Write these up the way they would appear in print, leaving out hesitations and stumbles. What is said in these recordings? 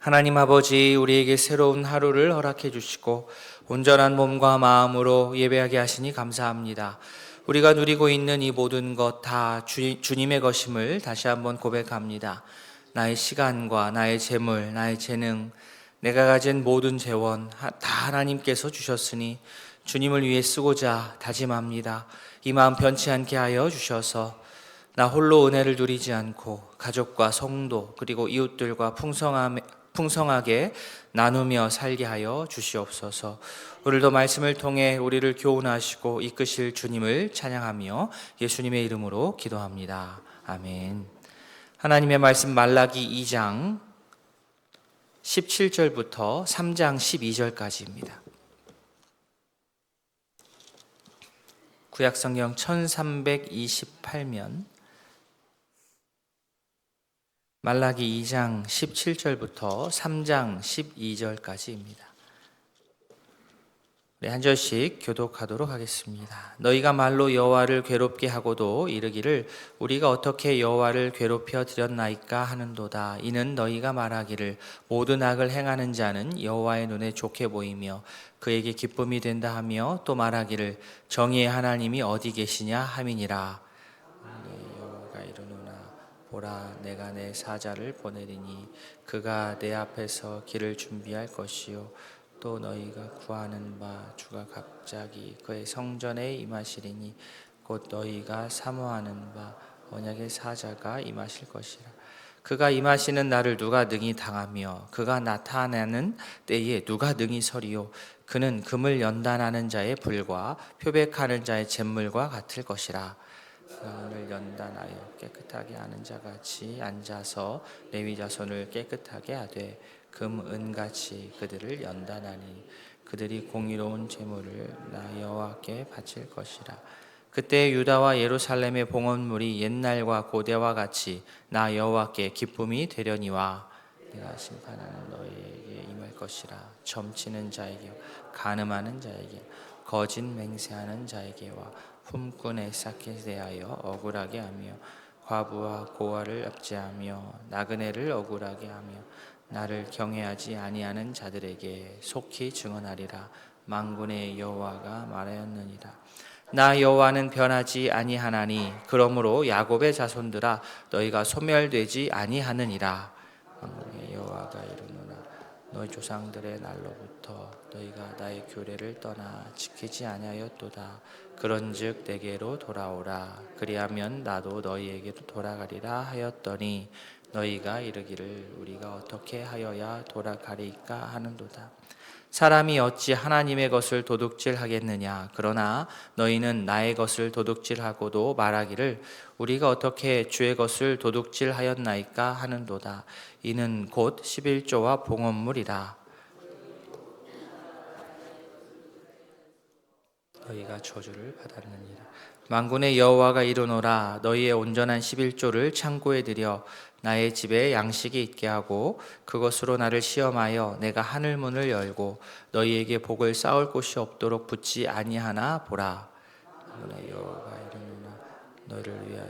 하나님 아버지, 우리에게 새로운 하루를 허락해 주시고 온전한 몸과 마음으로 예배하게 하시니 감사합니다. 우리가 누리고 있는 이 모든 것 다 주님의 것임을 다시 한번 고백합니다. 나의 시간과 나의 재물, 나의 재능, 내가 가진 모든 재원 다 하나님께서 주셨으니 주님을 위해 쓰고자 다짐합니다. 이 마음 변치 않게 하여 주셔서 나 홀로 은혜를 누리지 않고 가족과 성도 그리고 이웃들과 풍성하게 나누며 살게 하여 주시옵소서. 오늘도 말씀을 통해 우리를 교훈하시고 이끄실 주님을 찬양하며 예수님의 이름으로 기도합니다. 아멘. 하나님의 말씀 말라기 2장 17절부터 3장 12절까지입니다. 구약성경 1328면 말라기 2장 17절부터 3장 12절까지입니다. 네, 한 절씩 교독하도록 하겠습니다. 너희가 말로 여호와를 괴롭게 하고도 이르기를 우리가 어떻게 여호와를 괴롭혀 드렸나이까 하는도다. 이는 너희가 말하기를 모든 악을 행하는 자는 여호와의 눈에 좋게 보이며 그에게 기쁨이 된다 하며 또 말하기를 정의의 하나님이 어디 계시냐 함이니라. 여호와가 이르노나 보라, 내가 내 사자를 보내리니 그가 내 앞에서 길을 준비할 것이요 또 너희가 구하는 바 주가 갑자기 그의 성전에 임하시리니 곧 너희가 사모하는 바 언약의 사자가 임하실 것이라. 그가 임하시는 날을 누가 능히 당하며 그가 나타나는 때에 누가 능히 서리요. 그는 금을 연단하는 자의 불과 표백하는 자의 잿물과 같을 것이라. 그가 연단하여 깨끗하게 하는 자같이 앉아서 레위 자손을 깨끗하게 하되 금 은같이 그들을 연단하니 그들이 공의로운 제물을 나 여호와께 바칠 것이라. 그때 유다와 예루살렘의 봉헌물이 옛날과 고대와 같이 나 여호와께 기쁨이 되려니와 내가 심판하는 너희에게 임할 것이라. 점치는 자에게 간음하는 자에게 거짓 맹세하는 자에게와 품꾼의 싹에 대하여 억울하게 하며 과부와 고아를 압제하며 나그네를 억울하게 하며 나를 경외하지 아니하는 자들에게 속히 증언하리라. 만군의 여호와가 말하였느니라. 나 여호와는 변하지 아니하나니 그러므로 야곱의 자손들아 너희가 소멸되지 아니하느니라. 만군의 여호와가 이르노라. 너희 조상들의 날로부터 너희가 나의 규례를 떠나 지키지 아니하였도다. 그런즉 내게로 돌아오라. 그리하면 나도 너희에게로 돌아가리라 하였더니 너희가 이르기를 우리가 어떻게 하여야 돌아가리까 하는도다. 사람이 어찌 하나님의 것을 도둑질하겠느냐. 그러나 너희는 나의 것을 도둑질하고도 말하기를 우리가 어떻게 주의 것을 도둑질하였나이까 하는도다. 이는 곧 11조와 봉헌물이라. 너희가 저주를 받았느니라. 만군의 여호와가 이르노라. 너희의 온전한 11조를 창고에 들여 나의 집에 양식이 있게 하고 그것으로 나를 시험하여 내가 하늘 문을 열고 너희에게 복을 쌓을 곳이 없도록 붙지 아니하나 보라. 만군의 여호와가 이르노라. 너희를 위하여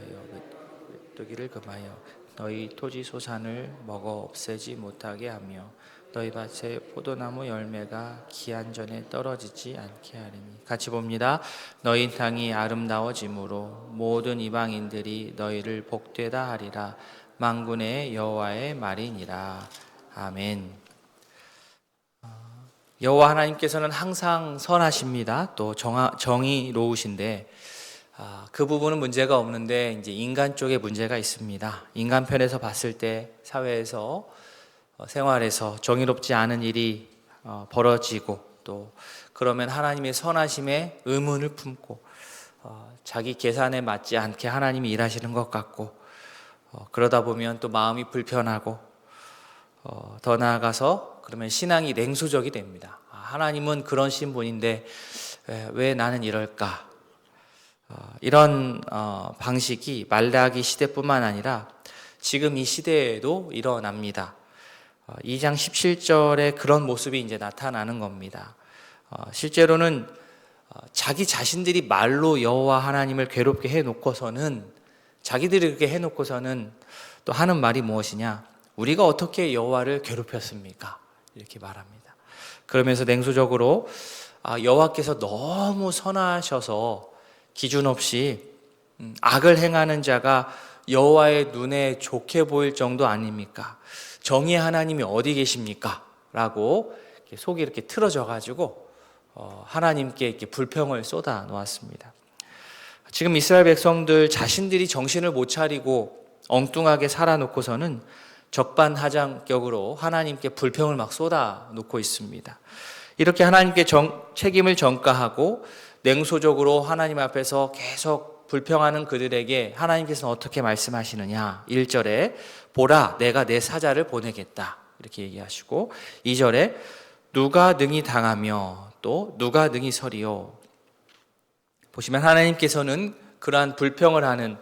메뚜기를 금하여 너희 토지 소산을 먹어 없애지 못하게 하며 너희 밭에 포도나무 열매가 기한 전에 떨어지지 않게 하리니. 같이 봅니다. 너희 땅이 아름다워짐으로 모든 이방인들이 너희를 복되다 하리라. 만군의 여호와의 말이니라. 아멘. 여호와 하나님께서는 항상 선하십니다. 또 정의로우신데 그 부분은 문제가 없는데 이제 인간 쪽에 문제가 있습니다. 인간 편에서 봤을 때 사회에서 생활에서 정의롭지 않은 일이 벌어지고 또 그러면 하나님의 선하심에 의문을 품고 자기 계산에 맞지 않게 하나님이 일하시는 것 같고 그러다 보면 또 마음이 불편하고 더 나아가서 그러면 신앙이 냉소적이 됩니다. 하나님은 그러신 분인데 왜 나는 이럴까? 이런 방식이 말라기 시대뿐만 아니라 지금 이 시대에도 일어납니다. 2장 17절에 그런 모습이 이제 나타나는 겁니다. 실제로는 자기 자신들이 말로 여호와 하나님을 괴롭게 해놓고서는 자기들이 그렇게 해놓고서는 또 하는 말이 무엇이냐? 우리가 어떻게 여호와를 괴롭혔습니까? 이렇게 말합니다. 그러면서 냉소적으로 여호와께서 너무 선하셔서 기준 없이 악을 행하는 자가 여호와의 눈에 좋게 보일 정도 아닙니까? 정의의 하나님이 어디 계십니까? 라고 속이 이렇게 틀어져 가지고 하나님께 이렇게 불평을 쏟아 놓았습니다. 지금 이스라엘 백성들 자신들이 정신을 못 차리고 엉뚱하게 살아놓고서는 적반하장격으로 하나님께 불평을 막 쏟아 놓고 있습니다. 이렇게 하나님께 책임을 전가하고 냉소적으로 하나님 앞에서 계속 불평하는 그들에게 하나님께서는 어떻게 말씀하시느냐. 1절에 보라 내가 내 사자를 보내겠다 이렇게 얘기하시고 2절에 누가 능히 당하며 또 누가 능히 서리요. 보시면 하나님께서는 그러한 불평을 하는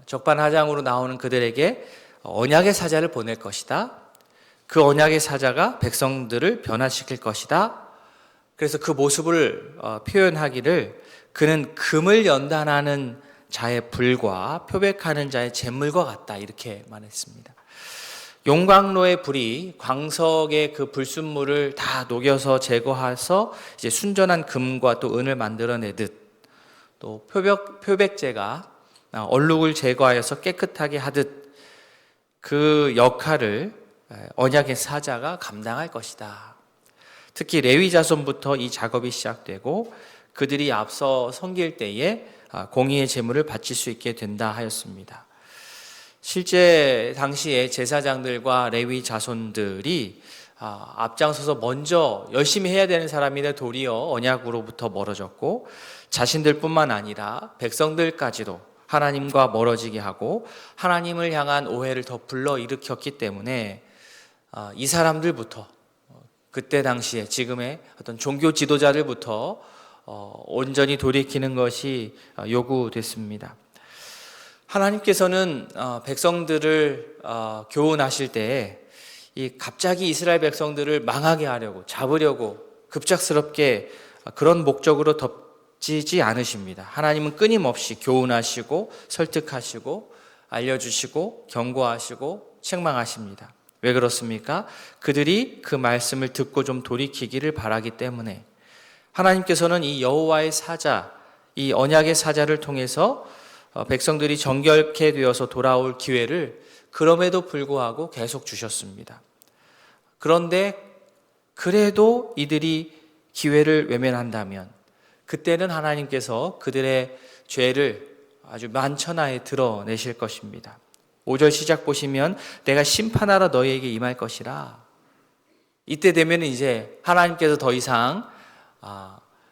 적반하장으로 나오는 그들에게 언약의 사자를 보낼 것이다. 그 언약의 사자가 백성들을 변화시킬 것이다. 그래서 그 모습을 표현하기를 그는 금을 연단하는 자의 불과 표백하는 자의 잿물과 같다 이렇게 말했습니다. 용광로의 불이 광석의 그 불순물을 다 녹여서 제거해서 이제 순전한 금과 또 은을 만들어내듯 또 표백제가 얼룩을 제거하여서 깨끗하게 하듯 그 역할을 언약의 사자가 감당할 것이다. 특히 레위 자손부터 이 작업이 시작되고 그들이 앞서 섬길 때에 공의의 제물을 바칠 수 있게 된다 하였습니다. 실제 당시에 제사장들과 레위 자손들이 앞장서서 먼저 열심히 해야 되는 사람인데 도리어 언약으로부터 멀어졌고 자신들뿐만 아니라 백성들까지도 하나님과 멀어지게 하고 하나님을 향한 오해를 더 불러일으켰기 때문에 이 사람들부터 그때 당시에 지금의 어떤 종교 지도자들부터 온전히 돌이키는 것이 요구됐습니다. 하나님께서는 백성들을 교훈하실 때에 갑자기 이스라엘 백성들을 망하게 하려고 잡으려고 급작스럽게 그런 목적으로 덮지지 않으십니다. 하나님은 끊임없이 교훈하시고 설득하시고 알려주시고 경고하시고 책망하십니다. 왜 그렇습니까? 그들이 그 말씀을 듣고 좀 돌이키기를 바라기 때문에 하나님께서는 이 여호와의 사자, 이 언약의 사자를 통해서 백성들이 정결케 되어서 돌아올 기회를 그럼에도 불구하고 계속 주셨습니다. 그런데 그래도 이들이 기회를 외면한다면 그때는 하나님께서 그들의 죄를 아주 만천하에 드러내실 것입니다. 5절 시작 보시면 내가 심판하러 너희에게 임할 것이라. 이때 되면 이제 하나님께서 더 이상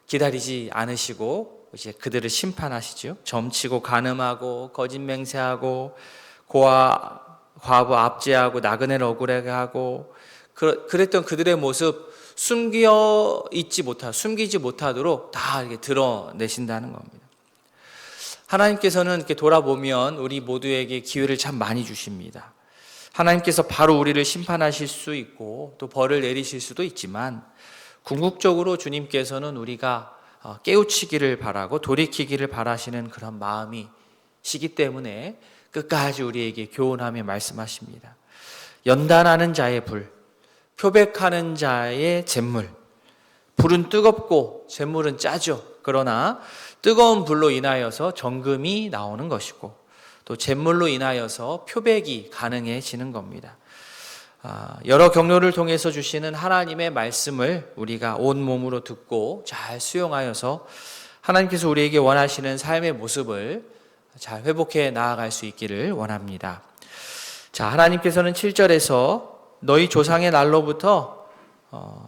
기다리지 않으시고 이제 그들을 심판하시죠. 점치고 간음하고 거짓 맹세하고 과부 압제하고 나그네를 억울하게 하고 그랬던 그들의 모습 숨기지 못하도록 다 이렇게 드러내신다는 겁니다. 하나님께서는 이렇게 돌아보면 우리 모두에게 기회를 참 많이 주십니다. 하나님께서 바로 우리를 심판하실 수 있고 또 벌을 내리실 수도 있지만 궁극적으로 주님께서는 우리가 깨우치기를 바라고 돌이키기를 바라시는 그런 마음이시기 때문에 끝까지 우리에게 교훈하며 말씀하십니다. 연단하는 자의 불, 표백하는 자의 잿물. 불은 뜨겁고 잿물은 짜죠. 그러나 뜨거운 불로 인하여서 정금이 나오는 것이고 또 잿물로 인하여서 표백이 가능해지는 겁니다. 여러 경로를 통해서 주시는 하나님의 말씀을 우리가 온 몸으로 듣고 잘 수용하여서 하나님께서 우리에게 원하시는 삶의 모습을 잘 회복해 나아갈 수 있기를 원합니다. 자, 하나님께서는 7절에서 너희 조상의 날로부터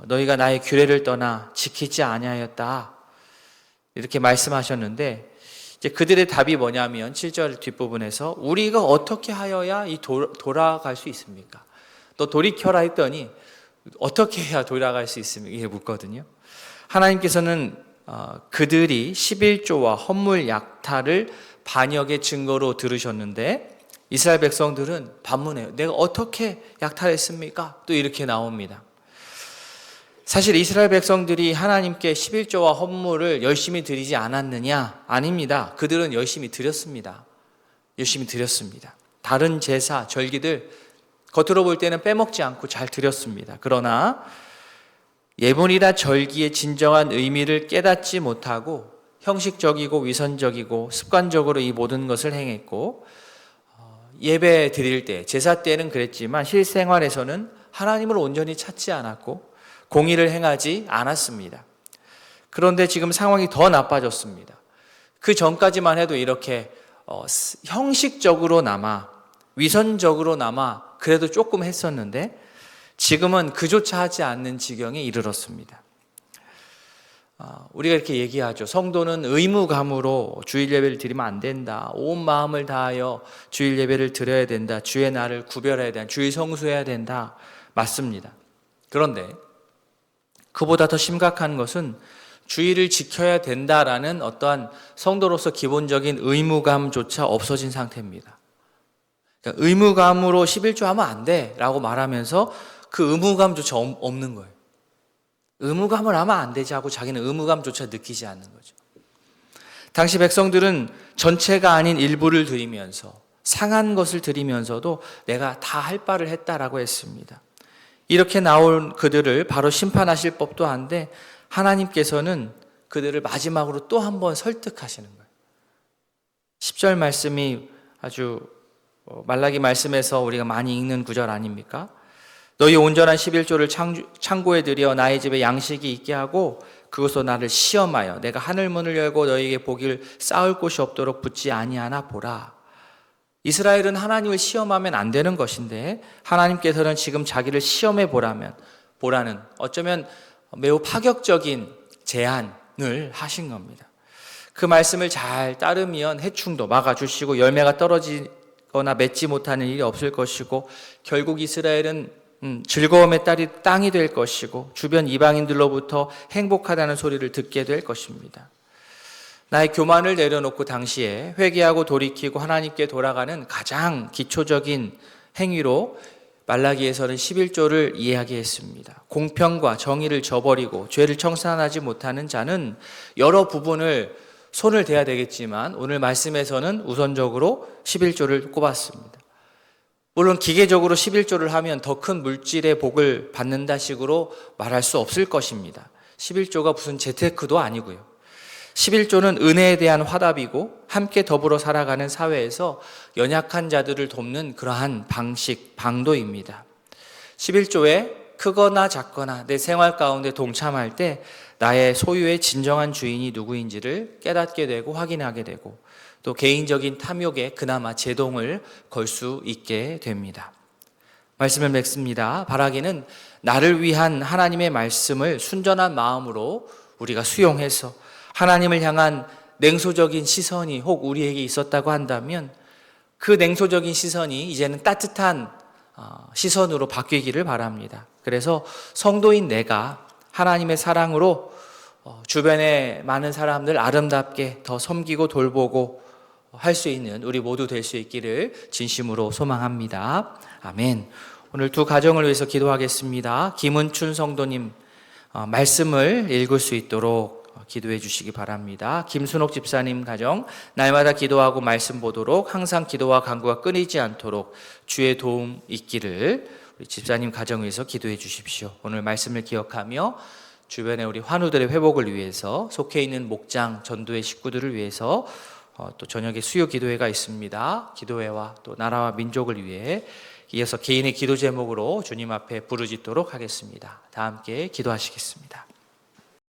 너희가 나의 규례를 떠나 지키지 아니하였다 이렇게 말씀하셨는데 이제 그들의 답이 뭐냐면 7절 뒷부분에서 우리가 어떻게 하여야 돌아갈 수 있습니까? 너 돌이켜라 했더니 어떻게 해야 돌아갈 수 있습니까? 이게 묻거든요. 하나님께서는 그들이 11조와 헌물 약탈을 반역의 증거로 들으셨는데 이스라엘 백성들은 반문해요. 내가 어떻게 약탈했습니까? 또 이렇게 나옵니다. 사실 이스라엘 백성들이 하나님께 11조와 헌물을 열심히 드리지 않았느냐? 아닙니다. 그들은 열심히 드렸습니다. 열심히 드렸습니다. 다른 제사, 절기들 겉으로 볼 때는 빼먹지 않고 잘 드렸습니다. 그러나 예물이나 절기의 진정한 의미를 깨닫지 못하고 형식적이고 위선적이고 습관적으로 이 모든 것을 행했고, 예배 드릴 때, 제사 때는 그랬지만 실생활에서는 하나님을 온전히 찾지 않았고 공의를 행하지 않았습니다. 그런데 지금 상황이 더 나빠졌습니다. 그 전까지만 해도 이렇게 형식적으로나마 위선적으로나마 그래도 조금 했었는데 지금은 그조차 하지 않는 지경에 이르렀습니다. 우리가 이렇게 얘기하죠. 성도는 의무감으로 주일 예배를 드리면 안 된다. 온 마음을 다하여 주일 예배를 드려야 된다. 주의 날을 구별해야 된다. 주일 성수해야 된다. 맞습니다. 그런데 그보다 더 심각한 것은 주일을 지켜야 된다라는 어떠한 성도로서 기본적인 의무감조차 없어진 상태입니다. 그러니까 의무감으로 11조 하면 안 돼 라고 말하면서 그 의무감조차 없는 거예요. 의무감을 하면 안 되지 하고 자기는 의무감조차 느끼지 않는 거죠. 당시 백성들은 전체가 아닌 일부를 드리면서 상한 것을 드리면서도 내가 다 할 바를 했다라고 했습니다. 이렇게 나온 그들을 바로 심판하실 법도 한데 하나님께서는 그들을 마지막으로 또 한 번 설득하시는 거예요. 10절 말씀이 아주 말라기 말씀에서 우리가 많이 읽는 구절 아닙니까? 너희 온전한 11조를 창고에 들여 나의 집에 양식이 있게 하고 그것으로 나를 시험하여 내가 하늘문을 열고 너희에게 보기를 쌓을 곳이 없도록 붙지 아니하나 보라. 이스라엘은 하나님을 시험하면 안 되는 것인데 하나님께서는 지금 자기를 시험해 보라는 어쩌면 매우 파격적인 제안을 하신 겁니다. 그 말씀을 잘 따르면 해충도 막아주시고 열매가 떨어지거나 맺지 못하는 일이 없을 것이고 결국 이스라엘은 즐거움의 땅이 될 것이고 주변 이방인들로부터 행복하다는 소리를 듣게 될 것입니다. 나의 교만을 내려놓고 당시에 회개하고 돌이키고 하나님께 돌아가는 가장 기초적인 행위로 말라기에서는 11조를 이야기했습니다. 공평과 정의를 저버리고 죄를 청산하지 못하는 자는 여러 부분을 손을 대야 되겠지만 오늘 말씀에서는 우선적으로 11조를 꼽았습니다. 물론 기계적으로 11조를 하면 더 큰 물질의 복을 받는다 식으로 말할 수 없을 것입니다. 11조가 무슨 재테크도 아니고요. 11조는 은혜에 대한 화답이고 함께 더불어 살아가는 사회에서 연약한 자들을 돕는 그러한 방도입니다. 11조에 크거나 작거나 내 생활 가운데 동참할 때 나의 소유의 진정한 주인이 누구인지를 깨닫게 되고 확인하게 되고 또 개인적인 탐욕에 그나마 제동을 걸 수 있게 됩니다. 말씀을 맺습니다. 바라기는 나를 위한 하나님의 말씀을 순전한 마음으로 우리가 수용해서 하나님을 향한 냉소적인 시선이 혹 우리에게 있었다고 한다면 그 냉소적인 시선이 이제는 따뜻한 시선으로 바뀌기를 바랍니다. 그래서 성도인 내가 하나님의 사랑으로 주변의 많은 사람들 아름답게 더 섬기고 돌보고 할 수 있는 우리 모두 될 수 있기를 진심으로 소망합니다. 아멘. 오늘 두 가정을 위해서 기도하겠습니다. 김은춘 성도님 말씀을 읽을 수 있도록 기도해 주시기 바랍니다. 김순옥 집사님 가정 날마다 기도하고 말씀 보도록 항상 기도와 간구가 끊이지 않도록 주의 도움 있기를 우리 집사님 가정을 위해서 기도해 주십시오. 오늘 말씀을 기억하며 주변에 우리 환우들의 회복을 위해서 속해 있는 목장 전도회 식구들을 위해서 또 저녁에 수요 기도회가 있습니다. 기도회와 또 나라와 민족을 위해 이어서 개인의 기도 제목으로 주님 앞에 부르짖도록 하겠습니다. 다 함께 기도하시겠습니다.